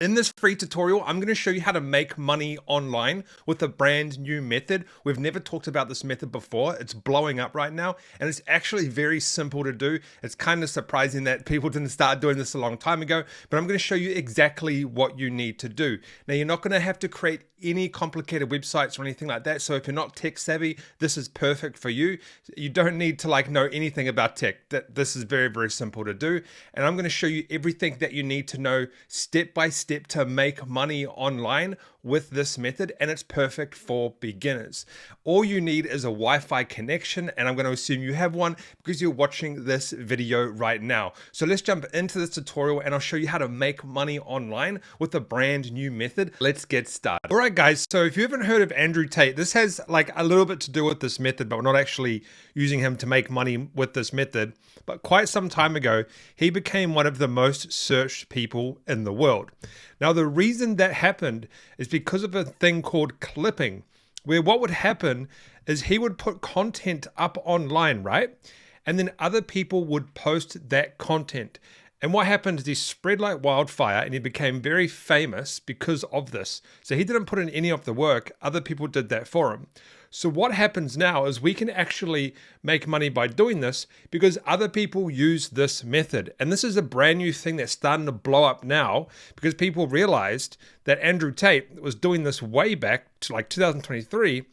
In this free tutorial, I'm going to show you how to make money online with a brand new method. We've never talked about this method before. It's blowing up right now, and it's actually very simple to do. It's kind of surprising that people didn't start doing this a long time ago, but I'm going to show you exactly what you need to do. Now, you're not going to have to create any complicated websites or anything like that. So if you're not tech savvy, this is perfect for you. You don't need to know anything about tech. This is very, very simple to do. And I'm going to show you everything that you need to know step by step to make money online with this method, and it's perfect for beginners. All you need is a Wi-Fi connection, and I'm going to assume you have one because you're watching this video right now. So let's jump into this tutorial and I'll show you how to make money online with a brand new method. Let's get started. All right, guys, so if you haven't heard of Andrew Tate, this has a little bit to do with this method, but we're not actually using him to make money with this method. But quite some time ago, he became one of the most searched people in the world. Now, the reason that happened is because of a thing called clipping, where what would happen is he would put content up online, right? And then other people would post that content. And what happened is he spread like wildfire and he became very famous because of this. So he didn't put in any of the work, other people did that for him. So what happens now is we can actually make money by doing this because other people use this method. And this is a brand new thing that's starting to blow up now because people realized that Andrew Tate was doing this way back to 2023.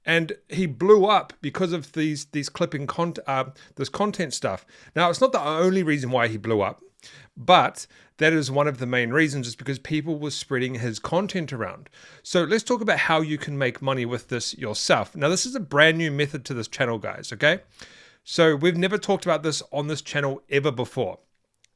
And he blew up because of these clipping this content stuff. Now, it's not the only reason why he blew up, but that is one of the main reasons, is because people were spreading his content around. So let's talk about how you can make money with this yourself. Now, this is a brand new method to this channel, guys, okay? So we've never talked about this on this channel ever before.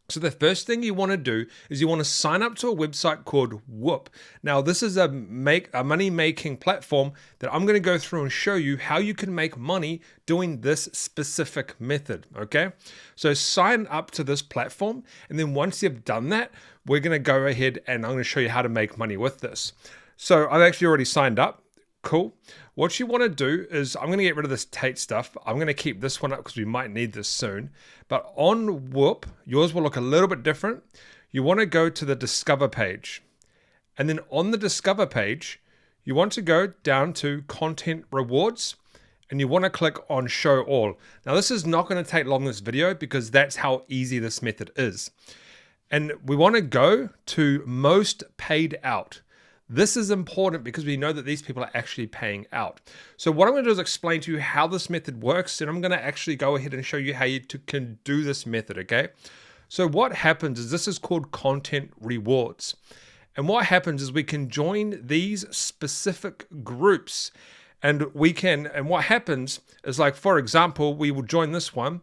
So the first thing you want to do is you want to sign up to a website called Whop. Now, this is a money-making platform that I'm going to go through and show you how you can make money doing this specific method, okay? So sign up to this platform, and then once you've done that, we're going to go ahead and I'm going to show you how to make money with this. So I've actually already signed up. Cool. What you want to do is, I'm going to get rid of this Tate stuff. I'm going to keep this one up because we might need this soon. But on Whop, yours will look a little bit different. You want to go to the Discover page. And then on the Discover page, you want to go down to Content Rewards. And you want to click on Show All. Now, this is not going to take long, this video, because that's how easy this method is. And we want to go to Most Paid Out. This is important because we know that these people are actually paying out. So what I'm going to do is explain to you how this method works, and I'm going to actually go ahead and show you how you can do this method, okay? So what happens is, this is called Content Rewards. And what happens is we can join these specific groups, and what happens is, for example, we will join this one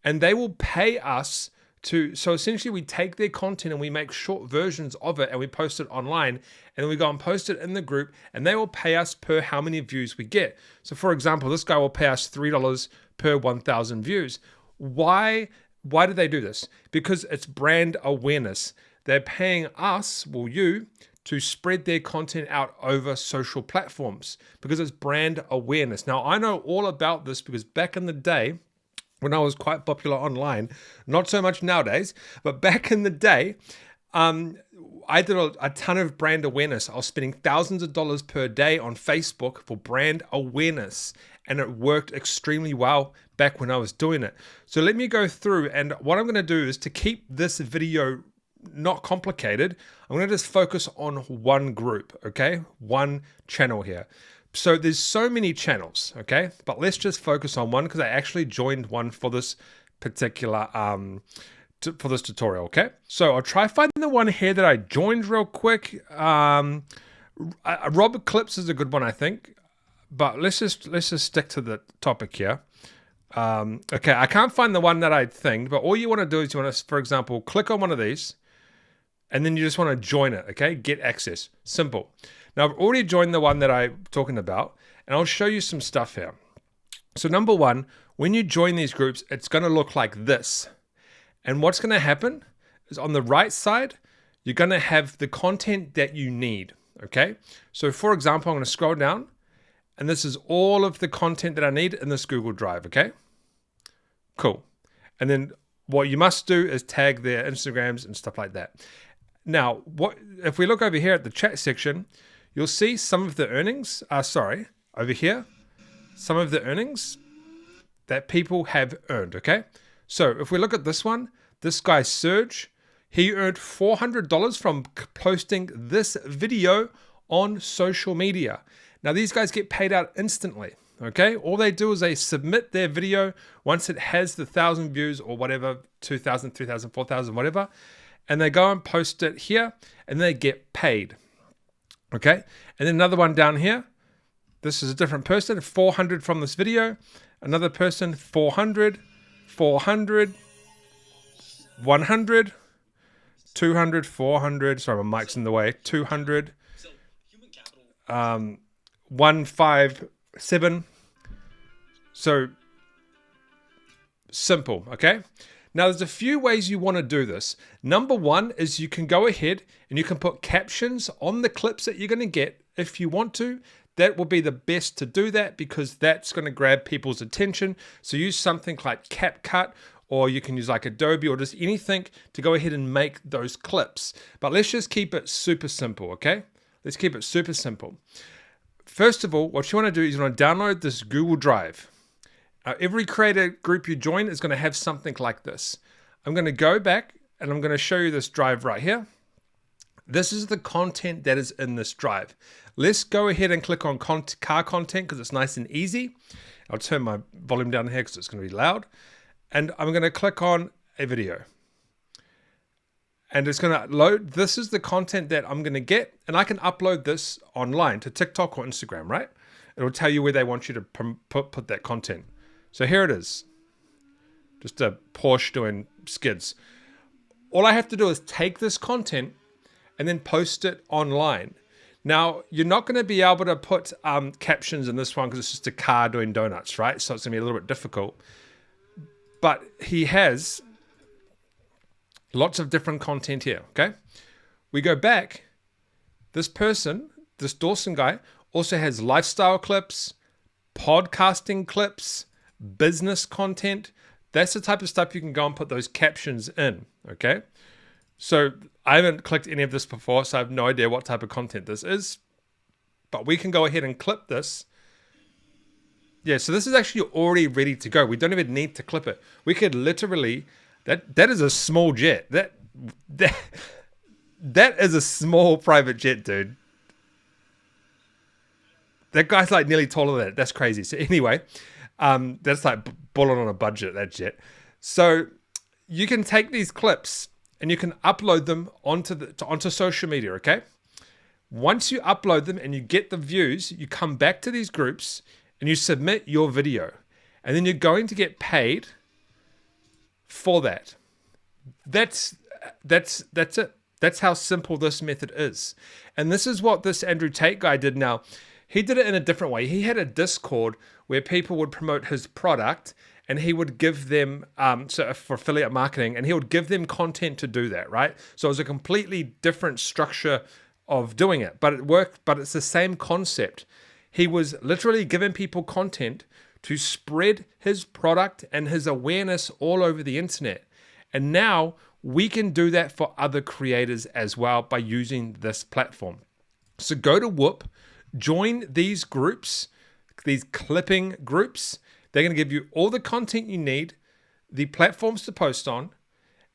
and they will pay us so essentially we take their content and we make short versions of it and we post it online, and then we go and post it in the group, and they will pay us per how many views we get. So for example, this guy will pay us $3 per 1,000 views. Why do they do this? Because it's brand awareness. They're paying us, you, to spread their content out over social platforms because it's brand awareness. Now, I know all about this because back in the day, when I was quite popular online, not so much nowadays, but back in the day, I did a ton of brand awareness. I was spending thousands of dollars per day on Facebook for brand awareness, and it worked extremely well back when I was doing it. So let me go through, and what I'm going to do is, to keep this video not complicated, I'm going to just focus on one group, okay? One channel here. So there's so many channels, okay? But let's just focus on one because I actually joined one for this particular, for this tutorial, okay? So I'll try finding the one here that I joined real quick. Rob Clips is a good one, I think. But let's just stick to the topic here. Okay, I can't find the one that I think, but all you want to do is you want to, for example, click on one of these, and then you just want to join it, okay? Get access. Simple. Now, I've already joined the one that I'm talking about, and I'll show you some stuff here. So number one, when you join these groups, it's going to look like this. And what's going to happen is, on the right side, you're going to have the content that you need, okay? So for example, I'm going to scroll down, and this is all of the content that I need in this Google Drive, okay? Cool. And then what you must do is tag their Instagrams and stuff like that. Now, what if we look over here at the chat section, you'll see some of the earnings, over here, some of the earnings that people have earned, okay? So if we look at this one, this guy Serge, he earned $400 from posting this video on social media. Now these guys get paid out instantly, okay? All they do is they submit their video once it has the 1,000 views or whatever, 2,000, 3,000, 4,000, whatever, and they go and post it here and they get paid, okay? And then another one down here, this is a different person, 400 from this video, another person, 400, 400, 100, 200, 400, sorry, my mic's in the way, 200, 157. So simple, okay? Now there's a few ways you want to do this. Number one is you can go ahead and you can put captions on the clips that you're going to get if you want to. That will be the best to do that because that's going to grab people's attention. So use something like CapCut, or you can use like Adobe or just anything to go ahead and make those clips. But let's just keep it super simple, okay? Let's keep it super simple. First of all, what you want to do is you want to download this Google Drive. Every creator group you join is going to have something like this. I'm going to go back and I'm going to show you this drive right here. This is the content that is in this drive. Let's go ahead and click on car content because it's nice and easy. I'll turn my volume down here because it's going to be loud. And I'm going to click on a video. And it's going to load. This is the content that I'm going to get. And I can upload this online to TikTok or Instagram, right? It'll tell you where they want you to put that content. So here it is. Just a Porsche doing skids. All I have to do is take this content and then post it online. Now, you're not going to be able to put captions in this one because it's just a car doing donuts, right? So it's going to be a little bit difficult. But he has lots of different content here, okay? We go back. This person, this Dawson guy, also has lifestyle clips, podcasting clips, business content. That's the type of stuff you can go and put those captions in, okay? So I haven't clicked any of this before, so I have no idea what type of content this is. But we can go ahead and clip this. Yeah, so this is actually already ready to go. We don't even need to clip it. We could literally, that is a small jet. That is a small private jet, dude. That guy's like nearly taller than that. That's crazy. So anyway, that's like bullet on a budget, that jet. So you can take these clips and you can upload them onto social media, okay? Once you upload them and you get the views, you come back to these groups and you submit your video. And then you're going to get paid for that. That's it. That's how simple this method is. And this is what this Andrew Tate guy did now. He did it in a different way. He had a Discord where people would promote his product and he would give them, so for affiliate marketing, and he would give them content to do that, right? So it was a completely different structure of doing it, but it worked, but it's the same concept. He was literally giving people content to spread his product and his awareness all over the internet. And now we can do that for other creators as well by using this platform. So go to Whop, join these groups, these clipping groups. They're going to give you all the content you need, the platforms to post on,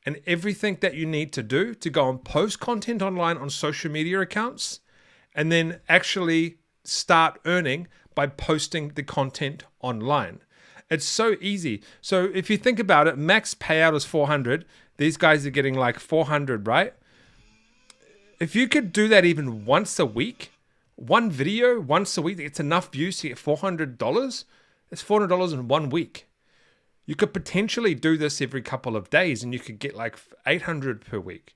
and everything that you need to do to go and post content online on social media accounts, and then actually start earning by posting the content online. It's so easy. So if you think about it, max payout is 400. These guys are getting like 400, right? If you could do that even once a week, one video once a week, it's enough views to get $400. It's $400 in 1 week. You could potentially do this every couple of days and you could get like 800 per week.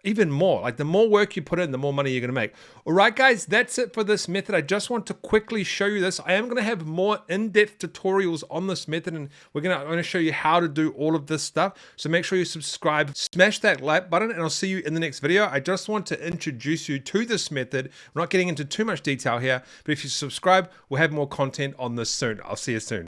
Even more. Like the more work you put in, the more money you're going to make. All right, guys, that's it for this method. I just want to quickly show you this. I am going to have more in-depth tutorials on this method, and I'm going to show you how to do all of this stuff. So make sure you subscribe, smash that like button, and I'll see you in the next video. I just want to introduce you to this method. I'm not getting into too much detail here, but if you subscribe, we'll have more content on this soon. I'll see you soon.